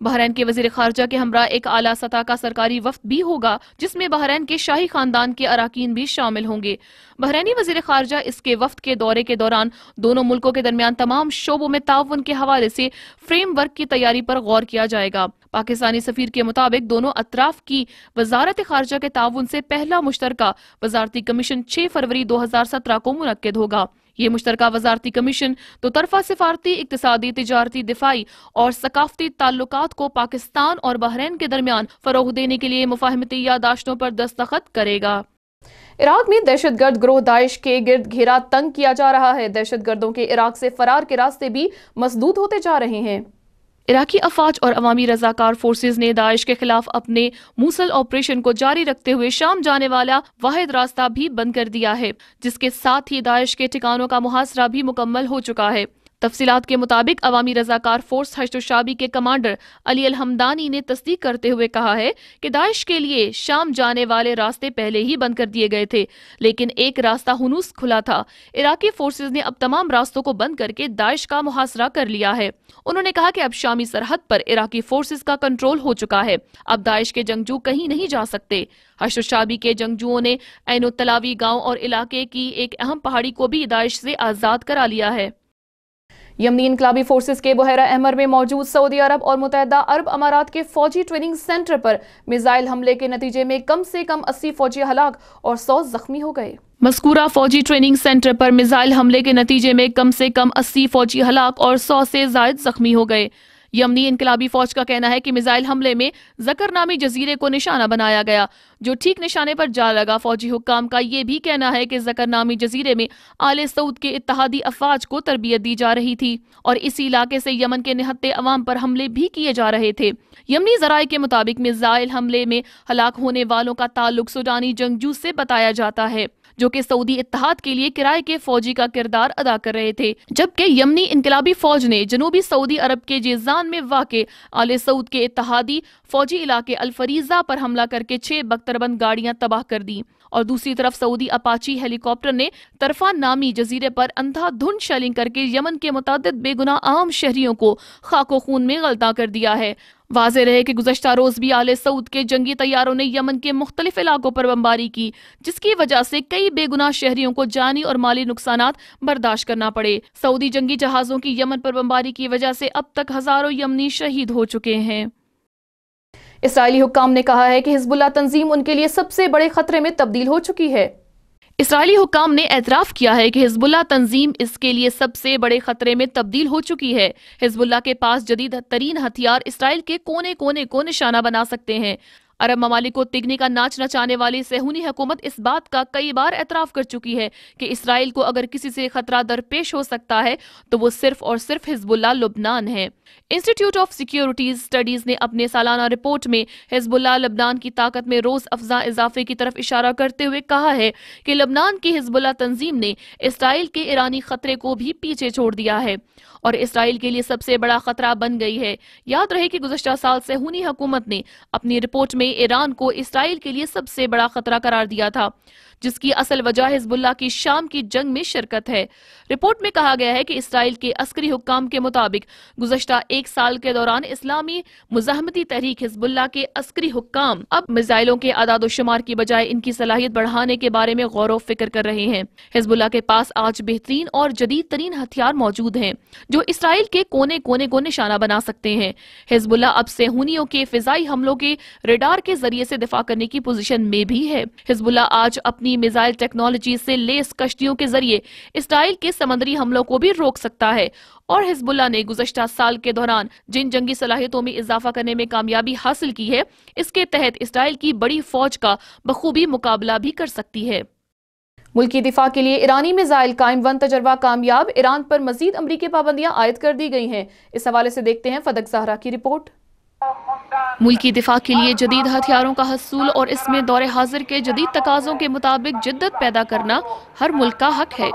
بحرین کے وزیر خارجہ کے ہمراہ ایک اعلیٰ سطح کا سرکاری وفد بھی ہوگا جس میں بحرین کے شاہی خاندان کے اراکین بھی شامل ہوں گے۔ بحرینی وزیر خارجہ اس کے وفد کے دورے کے دوران دونوں ملکوں کے درمیان تمام شعبوں میں تعاون کے حوالے سے فریم ورک کی تیاری پر غور کیا جائے گا۔ پاکستانی سفیر کے مطابق دونوں اطراف کی وزارت خارجہ کے تعاون سے پہلا مشترکہ وزارتی کمیشن 6 فروری 2017 کو منعقد ہوگا۔ یہ مشترکہ وزارتی کمیشن دو طرفہ سفارتی، اقتصادی، تجارتی، دفاعی اور ثقافتی تعلقات کو پاکستان اور بحرین کے درمیان فروغ دینے کے لیے مفاہمتی یادداشتوں پر دستخط کرے گا۔ عراق میں دہشت گرد گروہ داعش کے گرد گھیرا تنگ کیا جا رہا ہے۔ دہشت گردوں کے عراق سے فرار کے راستے بھی مسدود ہوتے جا رہے ہیں۔ عراقی افواج اور عوامی رضاکار فورسز نے داعش کے خلاف اپنے موصل آپریشن کو جاری رکھتے ہوئے شام جانے والا واحد راستہ بھی بند کر دیا ہے، جس کے ساتھ ہی داعش کے ٹھکانوں کا محاصرہ بھی مکمل ہو چکا ہے۔ تفصیلات کے مطابق عوامی رضاکار فورس حشد الشعبی کے کمانڈر علی الحمدانی نے تصدیق کرتے ہوئے کہا ہے کہ داعش کے لیے شام جانے والے راستے پہلے ہی بند کر دیے گئے تھے، لیکن ایک راستہ ہنوز کھلا تھا۔ عراقی فورسز نے اب تمام راستوں کو بند کر کے داعش کا محاصرہ کر لیا ہے۔ انہوں نے کہا کہ اب شامی سرحد پر عراقی فورسز کا کنٹرول ہو چکا ہے، اب داعش کے جنگجو کہیں نہیں جا سکتے۔ حشد الشعبی کے جنگجوؤں نے عین التلاوی گاؤں اور علاقے کی ایک اہم پہاڑی کو بھی داعش سے آزاد کرا لیا ہے۔ یمنی انقلابی فورسز کے بحیرہ احمر میں موجود سعودی عرب اور متحدہ عرب امارات کے فوجی ٹریننگ سینٹر پر میزائل حملے کے نتیجے میں کم سے کم 80 فوجی ہلاک اور 100 زخمی ہو گئے۔ مذکورہ فوجی ٹریننگ سینٹر پر میزائل حملے کے نتیجے میں کم سے کم 80 فوجی ہلاک اور 100 سے زائد زخمی ہو گئے۔ یمنی انقلابی فوج کا کہنا ہے کہ میزائل حملے میں ذکر نامی جزیرے کو نشانہ بنایا گیا، جو ٹھیک نشانے پر جا لگا۔ فوجی حکام کا یہ بھی کہنا ہے کہ ذکر نامی جزیرے میں آل سعود کے اتحادی افواج کو تربیت دی جا رہی تھی اور اسی علاقے سے یمن کے نہتے عوام پر حملے بھی کیے جا رہے تھے۔ یمنی ذرائع کے مطابق میزائل حملے میں ہلاک ہونے والوں کا تعلق سوڈانی جنگجو سے بتایا جاتا ہے، جو کہ سعودی اتحاد کے لیے کرائے کے فوجی کا کردار ادا کر رہے تھے، جبکہ یمنی انقلابی فوج نے جنوبی سعودی عرب کے جیزان میں واقع آل سعود کے اتحادی فوجی علاقے الفریزہ پر حملہ کر کے 6 بختربند گاڑیاں تباہ کر دیں، اور دوسری طرف سعودی اپاچی ہیلی کاپٹر نے طرفہ نامی جزیرے پر اندھا دھند شیلنگ کر کے یمن کے متعدد بے گناہ عام شہریوں کو خاک و خون میں غلطہ کر دیا ہے۔ واضح رہے کہ گزشتہ روز بھی آل سعود کے جنگی طیاروں نے یمن کے مختلف علاقوں پر بمباری کی، جس کی وجہ سے کئی بے گناہ شہریوں کو جانی اور مالی نقصانات برداشت کرنا پڑے۔ سعودی جنگی جہازوں کی یمن پر بمباری کی وجہ سے اب تک ہزاروں یمنی شہید ہو چکے ہیں۔ اسرائیلی حکام نے کہا ہے کہ حزب اللہ تنظیم ان کے لیے سب سے بڑے خطرے میں تبدیل ہو چکی ہے۔ اسرائیلی حکام نے اعتراف کیا ہے کہ حزب اللہ تنظیم اس کے لیے سب سے بڑے خطرے میں تبدیل ہو چکی ہے۔ حزب اللہ کے پاس جدید ترین ہتھیار اسرائیل کے کونے کونے کو نشانہ بنا سکتے ہیں۔ عرب ممالک کو تگنی کا ناچ نچانے والی صہیونی حکومت اس بات کا کئی بار اعتراف کر چکی ہے کہ اسرائیل کو اگر کسی سے خطرہ درپیش ہو سکتا ہے تو وہ صرف اور صرف حزب اللہ لبنان ہے۔ انسٹیٹیوٹ آف سیکیورٹیز اسٹڈیز نے اپنے سالانہ رپورٹ میں حزب اللہ لبنان کی طاقت میں روز افزا اضافے کی طرف اشارہ کرتے ہوئے کہا ہے کہ لبنان کی حزب اللہ تنظیم نے اسرائیل کے ایرانی خطرے کو بھی پیچھے چھوڑ دیا ہے اور اسرائیل کے لیے سب سے بڑا خطرہ بن گئی ہے۔ یاد رہے کہ گزشتہ سال صہیونی حکومت نے اپنی رپورٹ میں ایران کو اسرائیل کے لیے سب سے بڑا خطرہ قرار دیا تھا، جس کی اصل وجہ حزب اللہ کی شام کی جنگ میں شرکت ہے۔ رپورٹ میں کہا گیا ہے کہ اسرائیل کے عسکری حکام کے مطابق گزشتہ 1 سال کے دوران اسلامی مزاحمتی تحریک حزب اللہ کے عسکری حکام اب میزائلوں کے اعداد و شمار کی بجائے ان کی صلاحیت بڑھانے کے بارے میں غور و فکر کر رہے ہیں۔ حزب اللہ کے پاس آج بہترین اور جدید ترین ہتھیار موجود ہیں جو اسرائیل کے کونے کونے کو نشانہ بنا سکتے ہیں۔ حزب اللہ اب صہیونیوں کے فضائی حملوں کے ریڈار کے ذریعے سے دفاع کرنے کی پوزیشن میں بھی ہے۔ حزب اللہ آج اپنی میزائل ٹیکنالوجی سے لیس کشتیوں کے ذریعے اسرائیل کے سمندری حملوں کو بھی روک سکتا ہے، اور حزب اللہ نے گزشتہ سال کے دوران جن جنگی صلاحیتوں میں اضافہ کرنے میں کامیابی حاصل کی ہے، اس کے تحت اسرائیل کی بڑی فوج کا بخوبی مقابلہ بھی کر سکتی ہے۔ ملکی دفاع کے لیے ایرانی میزائل قائم ون تجربہ کامیاب، ایران پر مزید امریکی پابندیاں عائد کر دی گئی ہیں۔ اس حوالے سے دیکھتے ہیں فدق زہرا کی رپورٹ۔ ملکی دفاع کے لیے جدید ہتھیاروں کا حصول اور اس میں دور حاضر کے جدید تقاضوں کے مطابق جدت پیدا کرنا ہر ملک کا حق ہے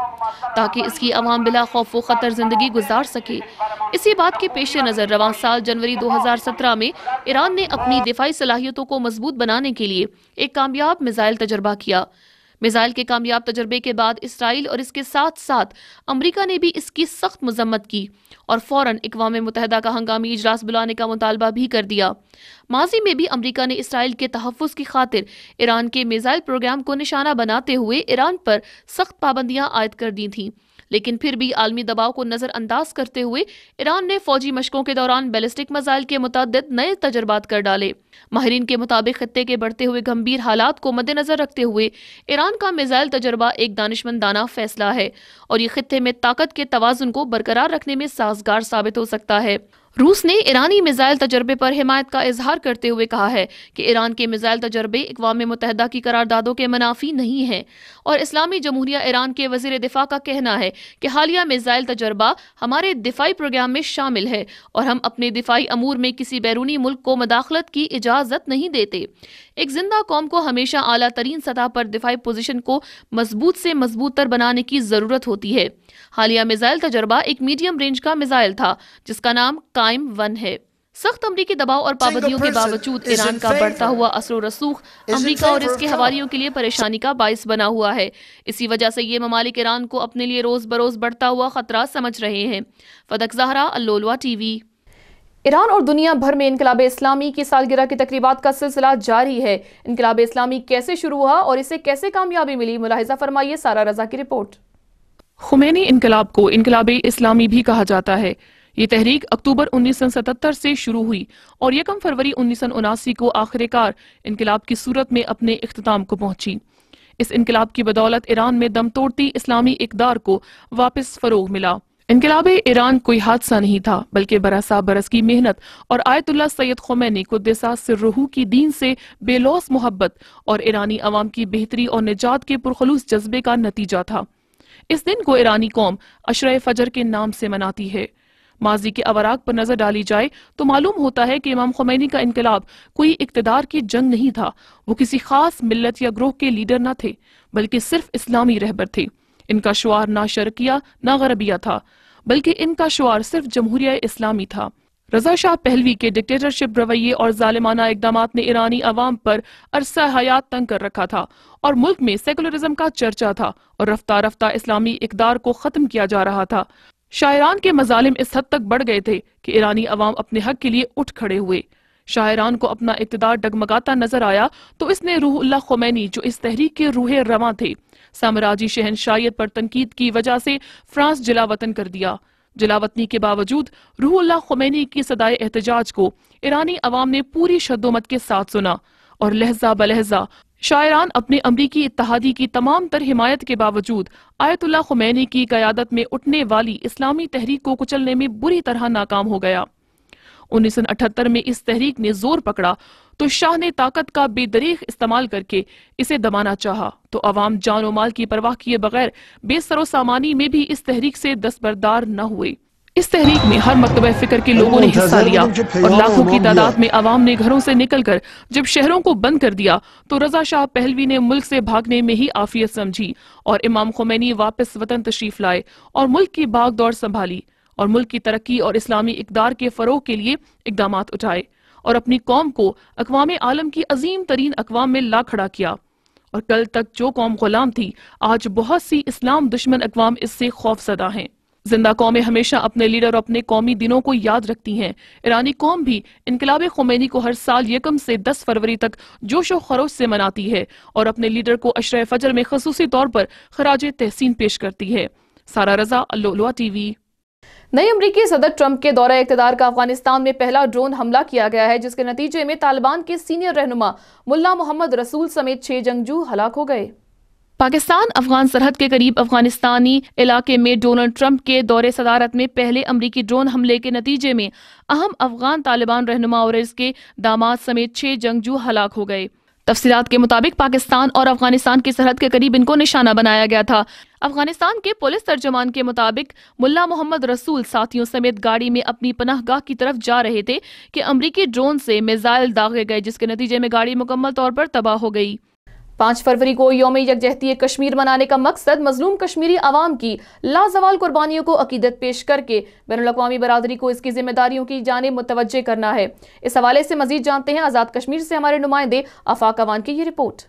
تاکہ اس کی عوام بلا خوف و خطر زندگی گزار سکے۔ اسی بات کے پیش نظر رواں سال جنوری 2017 میں ایران نے اپنی دفاعی صلاحیتوں کو مضبوط بنانے کے لیے ایک کامیاب میزائل تجربہ کیا۔ میزائل کے کامیاب تجربے کے بعد اسرائیل اور اس کے ساتھ ساتھ امریکہ نے بھی اس کی سخت مذمت کی اور فوراً اقوام متحدہ کا ہنگامی اجلاس بلانے کا مطالبہ بھی کر دیا۔ ماضی میں بھی امریکہ نے اسرائیل کے تحفظ کی خاطر ایران کے میزائل پروگرام کو نشانہ بناتے ہوئے ایران پر سخت پابندیاں عائد کر دی تھیں، لیکن پھر بھی عالمی دباؤ کو نظر انداز کرتے ہوئے ایران نے فوجی مشقوں کے دوران بیلسٹک میزائل کے متعدد نئے تجربات کر ڈالے۔ ماہرین کے مطابق خطے کے بڑھتے ہوئے گمبھیر حالات کو مد نظر رکھتے ہوئے ایران کا میزائل تجربہ ایک دانشمندانہ فیصلہ ہے اور یہ خطے میں طاقت کے توازن کو برقرار رکھنے میں سازگار ثابت ہو سکتا ہے۔ روس نے ایرانی میزائل تجربے پر حمایت کا اظہار کرتے ہوئے کہا ہے کہ ایران کے میزائل تجربے اقوام متحدہ کی قراردادوں کے منافی نہیں ہیں، اور اسلامی جمہوریہ ایران کے وزیر دفاع کا کہنا ہے کہ حالیہ میزائل تجربہ ہمارے دفاعی پروگرام میں شامل ہے اور ہم اپنے دفاعی امور میں کسی بیرونی ملک کو مداخلت کی اجازت نہیں دیتے۔ ایک زندہ قوم کو ہمیشہ اعلیٰ ترین سطح پر دفاعی پوزیشن کو مضبوط سے مضبوط تر بنانے کی ضرورت ہوتی ہے۔ حالیہ میزائل تجربہ ایک میڈیم رینج کا میزائل تھا جس کا نام قائم 1 ہے۔ سخت امریکی دباؤ اور پابندیوں کے باوجود ایران کا بڑھتا ہوا اثر و رسوخ امریکہ اور اس کے حواریوں کے لیے پریشانی کا باعث بنا ہوا ہے۔ اسی وجہ سے یہ ممالک ایران کو اپنے لیے روز بروز بڑھتا ہوا خطرہ سمجھ رہے ہیں۔ فدق زہرا، اللولوہ ٹی وی۔ ایران اور دنیا بھر میں انقلاب اسلامی کی سالگرہ کی تقریبات کا سلسلہ جاری ہے۔ انقلاب اسلامی کیسے شروع ہوا اور اسے کیسے کامیابی ملی، ملاحظہ فرمائیے سارہ رضا کی رپورٹ۔ خمینی انقلاب کو انقلاب اسلامی بھی کہا جاتا ہے۔ یہ تحریک اکتوبر 1977 سے شروع ہوئی اور 1 فروری 1979 کو آخر کار انقلاب کی صورت میں اپنے اختتام کو پہنچی۔ اس انقلاب کی بدولت ایران میں دم توڑتی اسلامی اقدار کو واپس فروغ ملا۔ انقلاب ایران کوئی حادثہ نہیں تھا بلکہ برسا برس کی محنت اور آیت اللہ سید خمینی قدس سرہ کی دین سے بے لوث محبت اور ایرانی عوام کی بہتری اور نجات کے پرخلوص جذبے کا نتیجہ تھا۔ اس دن کو ایرانی قوم عشرہ فجر کے نام سے مناتی ہے۔ ماضی کے اوراق پر نظر ڈالی جائے تو معلوم ہوتا ہے کہ امام خمینی کا انقلاب کوئی اقتدار کی جنگ نہیں تھا، وہ کسی خاص ملت یا گروہ کے لیڈر نہ تھے بلکہ صرف اسلامی رہبر تھے۔ ان کا شعار نہ شرقیہ نہ غربیہ تھا بلکہ ان کا شعار صرف جمہوریہ اسلامی تھا۔ رضا شاہ پہلوی کے ڈکٹیٹرشپ رویے اور ظالمانہ اقدامات نے ایرانی عوام پر عرصہ حیات تنگ کر رکھا تھا اور ملک میں سیکولرزم کا چرچا تھا اور رفتہ رفتہ اسلامی اقدار کو ختم کیا جا رہا تھا۔ شاعران کے مظالم اس حد تک بڑھ گئے تھے کہ ایرانی عوام اپنے حق کے لیے اٹھ کھڑے ہوئے۔ شاعران کو اپنا اقتدار ڈگمگاتا نظر آیا تو اس نے روح اللہ خمینی، جو اس تحریک کے روح رواں تھے، سامراجی شہنشائیت پر تنقید کی وجہ سے فرانس جلا وطن کر دیا۔ جلا وطنی کے باوجود روح اللہ خمینی کی صدائے احتجاج کو ایرانی عوام نے پوری شدومت کے ساتھ سنا اور لہجہ بلہجہ شاعران اپنے امریکی اتحادی کی تمام تر حمایت کے باوجود آیت اللہ خمینی کی قیادت میں اٹھنے والی اسلامی تحریک کو کچلنے میں بری طرح ناکام ہو گیا۔ 1978 میں اس تحریک نے زور پکڑا تو شاہ نے طاقت کا بے دریغ استعمال کر کے اسے دبانا چاہا تو عوام جان و مال کی پرواہ کیے بغیر بے سر و سامانی میں بھی اس تحریک سے دستبردار نہ ہوئے۔ اس تحریک میں ہر مکتبہ فکر کے لوگوں نے حصہ لیا اور لاکھوں کی تعداد میں عوام نے گھروں سے نکل کر جب شہروں کو بند کر دیا تو رضا شاہ پہلوی نے ملک سے بھاگنے میں ہی عافیت سمجھی اور امام خمینی واپس وطن تشریف لائے اور ملک کی بھاگ دوڑ سنبھالی اور ملک کی ترقی اور اسلامی اقدار کے فروغ کے لیے اقدامات اٹھائے اور اپنی قوم کو اقوام عالم کی عظیم ترین اقوام میں لا کھڑا کیا۔ اور کل تک جو قوم غلام تھی، آج بہت سی اسلام دشمن اقوام اس سے خوف زدہ ہیں۔ زندہ قومیں ہمیشہ اپنے لیڈر اور اپنے قومی دنوں کو یاد رکھتی ہیں۔ ایرانی قوم بھی انقلاب خمینی کو ہر سال 1 سے 10 فروری تک جوش و خروش سے مناتی ہے اور اپنے لیڈر کو عشرہ فجر میں خصوصی طور پر خراج تحسین پیش کرتی ہے۔ سارہ رضا، اللولوہ ٹی وی۔ نئے امریکی صدر ٹرمپ کے دورہ اقتدار کا افغانستان میں پہلا ڈرون حملہ کیا گیا ہے، جس کے نتیجے میں طالبان کے سینئر رہنما ملا محمد رسول سمیت 6 جنگجو ہلاک ہو گئے۔ پاکستان افغان سرحد کے قریب افغانستانی علاقے میں ڈونلڈ ٹرمپ کے دور صدارت میں پہلے امریکی ڈرون حملے کے نتیجے میں اہم افغان طالبان رہنما اور اس کے داماد سمیت 6 جنگجو ہلاک ہو گئے۔ تفصیلات کے مطابق پاکستان اور افغانستان کی سرحد کے قریب ان کو نشانہ بنایا گیا تھا۔ افغانستان کے پولیس ترجمان کے مطابق ملا محمد رسول ساتھیوں سمیت گاڑی میں اپنی پناہ گاہ کی طرف جا رہے تھے کہ امریکی ڈرون سے میزائل داغے گئے، جس کے نتیجے میں گاڑی مکمل طور پر تباہ ہو گئی۔ 5 فروری کو یوم یکجہتی کشمیر منانے کا مقصد مظلوم کشمیری عوام کی لازوال قربانیوں کو عقیدت پیش کر کے بین الاقوامی برادری کو اس کی ذمہ داریوں کی جانب متوجہ کرنا ہے۔ اس حوالے سے مزید جانتے ہیں آزاد کشمیر سے ہمارے نمائندے آفاق اوان کی یہ رپورٹ۔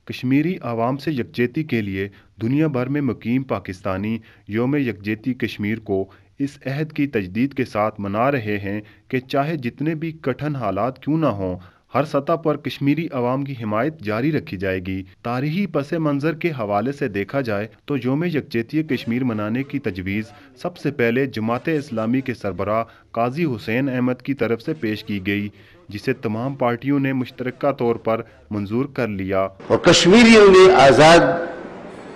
کشمیری عوام سے یکجہتی کے لیے دنیا بھر میں مقیم پاکستانی یوم یکجہتی کشمیر کو اس عہد کی تجدید کے ساتھ منا رہے ہیں کہ چاہے جتنے بھی کٹھن حالات کیوں نہ ہوں، ہر سطح پر کشمیری عوام کی حمایت جاری رکھی جائے گی۔ تاریخی پس منظر کے حوالے سے دیکھا جائے تو یوم یکجہتی کشمیر منانے کی تجویز سب سے پہلے جماعت اسلامی کے سربراہ قاضی حسین احمد کی طرف سے پیش کی گئی، جسے تمام پارٹیوں نے مشترکہ طور پر منظور کر لیا۔ اور کشمیریوں نے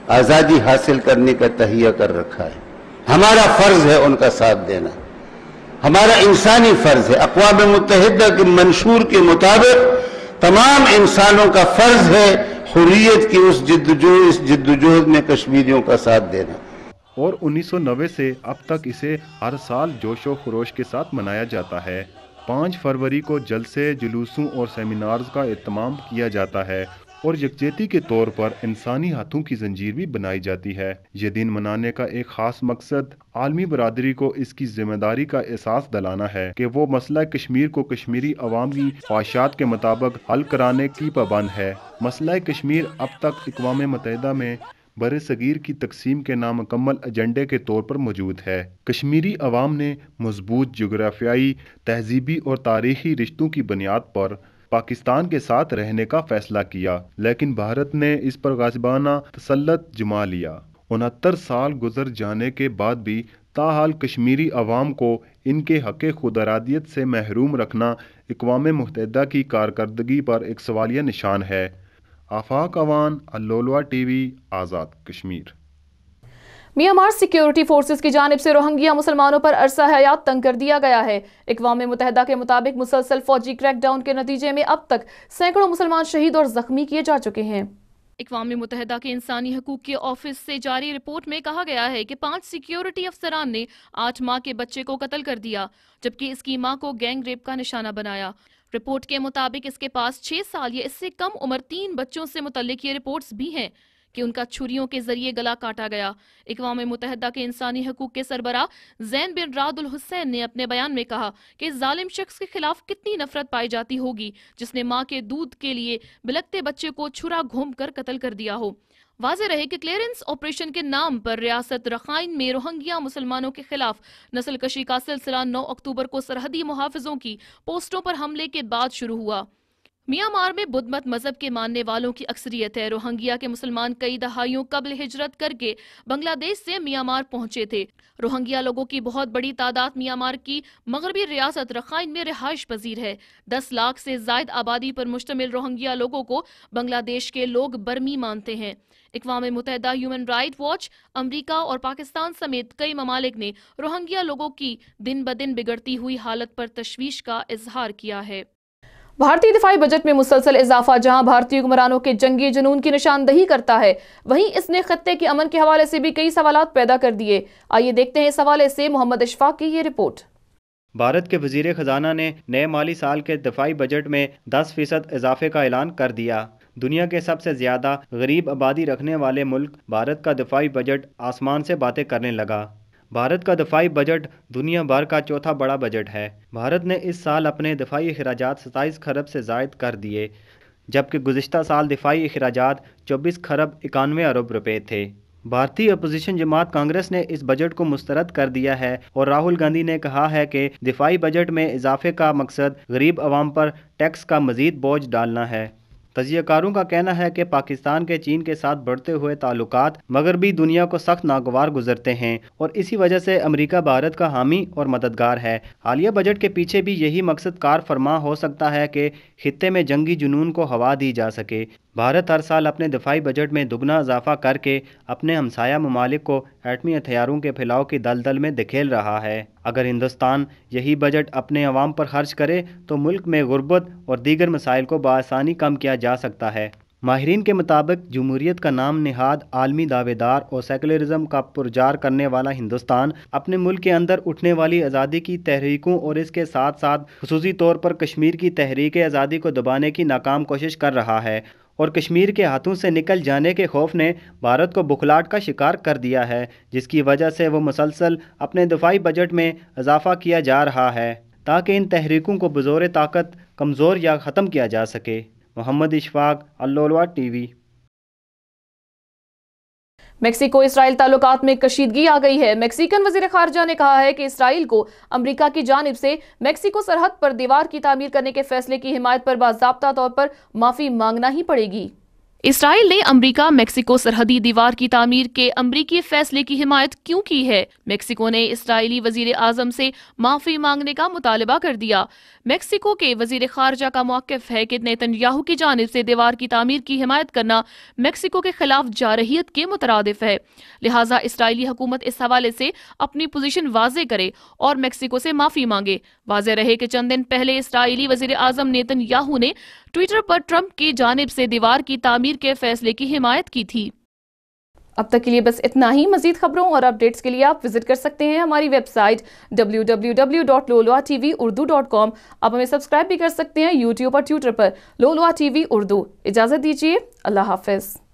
آزادی حاصل کرنے کا تہیہ کر رکھا ہے۔ ہمارا فرض ہے ان کا ساتھ دینا، ہمارا انسانی فرض ہے۔ اقوام متحدہ کے منشور کے مطابق تمام انسانوں کا فرض ہے حریت کی اس جدوجہد میں کشمیریوں کا ساتھ دینا۔ اور 1990 سے اب تک اسے ہر سال جوش و خروش کے ساتھ منایا جاتا ہے۔ 5 فروری کو جلسے، جلوسوں اور سیمینارز کا اہتمام کیا جاتا ہے اور یکجہتی کے طور پر انسانی ہاتھوں کی زنجیر بھی بنائی جاتی ہے۔ یہ دن منانے کا ایک خاص مقصد عالمی برادری کو اس کی ذمہ داری کا احساس دلانا ہے کہ وہ مسئلہ کشمیر کو کشمیری عوام کی خواہشات کے مطابق حل کرانے کی پابند ہے۔ مسئلہ کشمیر اب تک اقوام متحدہ میں بر صغیر کی تقسیم کے نامکمل ایجنڈے کے طور پر موجود ہے۔ کشمیری عوام نے مضبوط جغرافیائی، تہذیبی اور تاریخی رشتوں کی بنیاد پر پاکستان کے ساتھ رہنے کا فیصلہ کیا، لیکن بھارت نے اس پر غاصبانہ تسلط جما لیا۔ 69 سال گزر جانے کے بعد بھی تاحال کشمیری عوام کو ان کے حق خود ارادیت سے محروم رکھنا اقوام متحدہ کی کارکردگی پر ایک سوالیہ نشان ہے۔ آفاق Awan, اللولوا T V, Azad Kashmir. Myanmar security forces کی جانب سے روہنگیا مسلمانوں پر عرصہ حیات تنگ کر دیا گیا ہے۔ اقوام متحدہ کے مطابق مسلسل فوجی کریک ڈاؤن کے نتیجے میں اب تک سینکڑوں مسلمان شہید اور زخمی کیے جا چکے ہیں۔ اقوام متحدہ کے انسانی حقوق کے آفس سے جاری رپورٹ میں کہا گیا ہے کہ 5 سیکیورٹی افسران نے 8 ماہ کے بچے کو قتل کر دیا، جبکہ اس کی ماں کو گینگ ریپ کا نشانہ بنایا۔ رپورٹ کے مطابق اس کے پاس 6 سال یا اس سے کم عمر 3 بچوں سے متعلق یہ رپورٹس بھی ہیں کہ ان کا چھریوں کے ذریعے گلا کاٹا گیا۔ اقوام متحدہ کے انسانی حقوق کے سربراہ زین بن راد الحسین نے اپنے بیان میں کہا کہ ظالم شخص کے خلاف کتنی نفرت پائی جاتی ہوگی جس نے ماں کے دودھ کے لیے بلکتے بچے کو چھرا گھوم کر قتل کر دیا ہو۔ واضح رہے کہ کلیئرنس آپریشن کے نام پر ریاست رخائن میں روہنگیا مسلمانوں کے خلاف نسل کشی کا سلسلہ 9 اکتوبر کو سرحدی محافظوں کی پوسٹوں پر حملے کے بعد شروع ہوا۔ میانمار میں بدھ مت مذہب کے ماننے والوں کی اکثریت ہے۔ روہنگیا کے مسلمان کئی دہائیوں قبل ہجرت کر کے بنگلہ دیش سے میانمار پہنچے تھے۔ روہنگیا لوگوں کی بہت بڑی تعداد میانمار کی مغربی ریاست رخائن میں رہائش پذیر ہے۔ 10 لاکھ سے زائد آبادی پر مشتمل روہنگیا لوگوں کو بنگلہ دیش کے لوگ برمی مانتے ہیں۔ اقوام متحدہ ہیومن رائٹ واچ، امریکہ اور پاکستان سمیت کئی ممالک نے روہنگیا لوگوں کی دن بدن بگڑتی ہوئی حالت پر تشویش کا اظہار کیا ہے۔ بھارتی دفاعی بجٹ میں مسلسل اضافہ جہاں بھارتی حکمرانوں کے جنگی جنون کی نشاندہی کرتا ہے، وہیں اس نے خطے کے امن کے حوالے سے بھی کئی سوالات پیدا کر دیے۔ آئیے دیکھتے ہیں اس حوالے سے محمد اشفاق کی یہ رپورٹ۔ بھارت کے وزیر خزانہ نے نئے مالی سال کے دفاعی بجٹ میں 10% اضافے کا اعلان کر دیا۔ دنیا کے سب سے زیادہ غریب آبادی رکھنے والے ملک بھارت کا دفاعی بجٹ آسمان سے باتیں کرنے لگا۔ بھارت کا دفاعی بجٹ دنیا بھر کا چوتھا بڑا بجٹ ہے۔ بھارت نے اس سال اپنے دفاعی اخراجات 27 خرب سے زائد کر دیے، جبکہ گزشتہ سال دفاعی اخراجات 24 خرب 91 ارب روپے تھے۔ بھارتی اپوزیشن جماعت کانگریس نے اس بجٹ کو مسترد کر دیا ہے اور راہل گاندھی نے کہا ہے کہ دفاعی بجٹ میں اضافے کا مقصد غریب عوام پر ٹیکس کا مزید بوجھ ڈالنا ہے۔ تجزیہ کاروں کا کہنا ہے کہ پاکستان کے چین کے ساتھ بڑھتے ہوئے تعلقات مغربی دنیا کو سخت ناگوار گزرتے ہیں اور اسی وجہ سے امریکہ بھارت کا حامی اور مددگار ہے۔ حالیہ بجٹ کے پیچھے بھی یہی مقصد کار فرما ہو سکتا ہے کہ خطے میں جنگی جنون کو ہوا دی جا سکے۔ بھارت ہر سال اپنے دفاعی بجٹ میں دگنا اضافہ کر کے اپنے ہمسایہ ممالک کو ایٹمی ہتھیاروں کے پھیلاؤ کی دلدل میں دھکیل رہا ہے۔ اگر ہندوستان یہی بجٹ اپنے عوام پر خرچ کرے تو ملک میں غربت اور دیگر مسائل کو بآسانی کم کیا جا سکتا ہے۔ ماہرین کے مطابق جمہوریت کا نام نہاد عالمی دعوے دار اور سیکولرزم کا پرچار کرنے والا ہندوستان اپنے ملک کے اندر اٹھنے والی آزادی کی تحریکوں اور اس کے ساتھ ساتھ خصوصی طور پر کشمیر کی تحریک آزادی کو دبانے کی ناکام کوشش کر رہا ہے اور کشمیر کے ہاتھوں سے نکل جانے کے خوف نے بھارت کو بخلاہٹ کا شکار کر دیا ہے، جس کی وجہ سے وہ مسلسل اپنے دفاعی بجٹ میں اضافہ کیا جا رہا ہے تاکہ ان تحریکوں کو بزور طاقت کمزور یا ختم کیا جا سکے۔ محمد اشفاق، اللولوا ٹی وی۔ میکسیکو اسرائیل تعلقات میں کشیدگی آ گئی ہے۔ میکسیکن وزیر خارجہ نے کہا ہے کہ اسرائیل کو امریکہ کی جانب سے میکسیکو سرحد پر دیوار کی تعمیر کرنے کے فیصلے کی حمایت پر باضابطہ طور پر معافی مانگنا ہی پڑے گی۔ اسرائیل نے امریکہ میکسیکو سرحدی دیوار کی تعمیر کے امریکی فیصلے کی حمایت کیوں کی ہے؟ میکسیکو نے اسرائیلی وزیر اعظم سے معافی مانگنے کا مطالبہ کر دیا۔ میکسیکو کے وزیر خارجہ کا موقف ہے کہ نیتن یاہو کی جانب سے دیوار کی تعمیر کی حمایت کرنا میکسیکو کے خلاف جارحیت کے مترادف ہے، لہٰذا اسرائیلی حکومت اس حوالے سے اپنی پوزیشن واضح کرے اور میکسیکو سے معافی مانگے۔ واضح رہے کہ چند دن پہلے اسرائیلی وزیر اعظم نیتن یاہو نے ٹویٹر پر ٹرمپ کی جانب سے دیوار کی تعمیر کے فیصلے کی حمایت کی تھی۔ اب تک کے لیے بس اتنا ہی۔ مزید خبروں اور اپڈیٹس کے لیے آپ وزٹ کر سکتے ہیں ہماری ویب سائٹ www.loloatv.com۔ آپ ہمیں سبسکرائب بھی کر سکتے ہیں یوٹیوب اور ٹویٹر پر لولوا ٹی وی اردو۔ اجازت دیجیے، اللہ حافظ۔